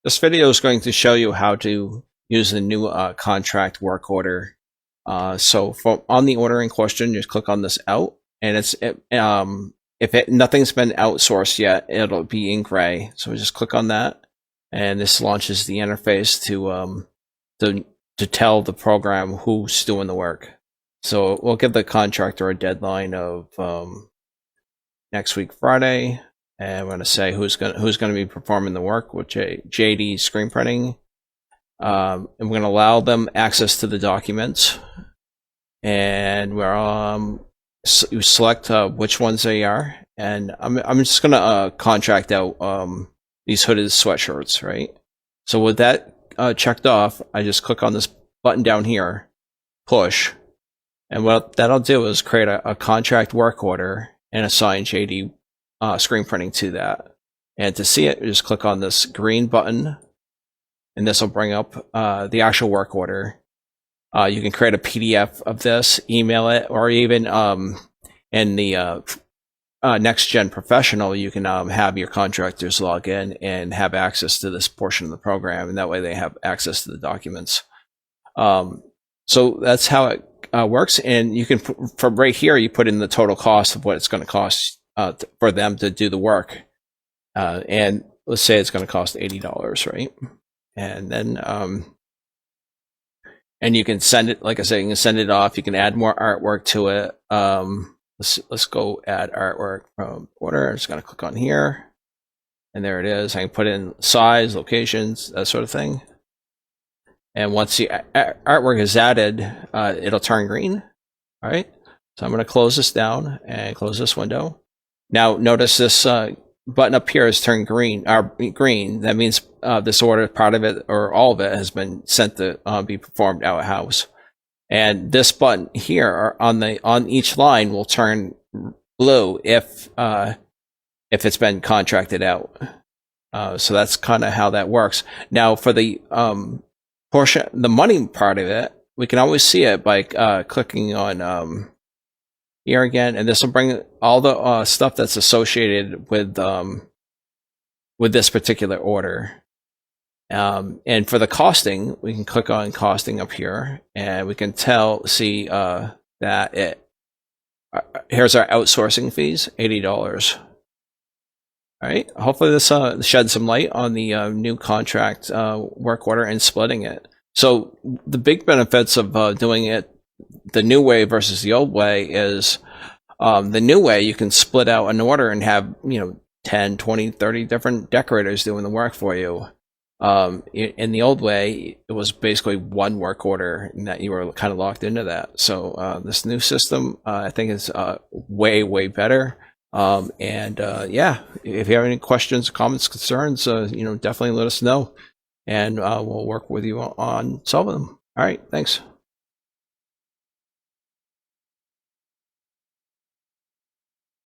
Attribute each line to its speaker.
Speaker 1: This video is going to show you how to use the new contract work order. So on the order in question, just click on this out, and nothing's been outsourced yet, it'll be in gray. So just click on that, and this launches the interface to tell the program who's doing the work. So we'll give the contractor a deadline of next week Friday. And we're going to say who's going to be performing the work, which JD screen printing. And we're going to allow them access to the documents, and we're you select which ones they are. And I'm just going to contract out these hooded sweatshirts, right? So with that checked off, I just click on this button down here, push, and what that'll do is create a contract work order and assign JD screen printing to that. And to see it, just click on this green button, and this will bring up the actual work order. You can create a PDF of this, email it, or even in the Next Gen Professional, you can have your contractors log in and have access to this portion of the program, and that way they have access to the documents. So that's how it works. And you can, from right here, you put in the total cost of what it's going to cost for them to do the work, and let's say it's going to cost $80, right? And then and you can send it, like I said, you can send it off. You can add more artwork to it. Let's go add artwork from order. I'm just going to click on here, and there it is. I can put in size, locations, that sort of thing. And once the artwork is added, it'll turn green. All right, so I'm going to close this down and close this window. Now notice this button up here is turned green. Green. That means this order, part of it or all of it, has been sent to be performed out of house. And this button here on each line will turn blue if it's been contracted out. So that's kind of how that works. Now for the portion, the money part of it, we can always see it by clicking on here again, and this will bring all the stuff that's associated with this particular order. And for the costing, we can click on costing up here, and we can see that here's our outsourcing fees, $80. All right. Hopefully this sheds some light on the new contract work order and splitting it. So the big benefits of doing it the new way versus the old way is the new way you can split out an order and have 10, 20, 30 different decorators doing the work for you. In the old way, it was basically one work order, and that you were kind of locked into that. So this new system, I think, is way better. Yeah, if you have any questions, comments, concerns, definitely let us know, and we'll work with you on solving them. All right, thanks.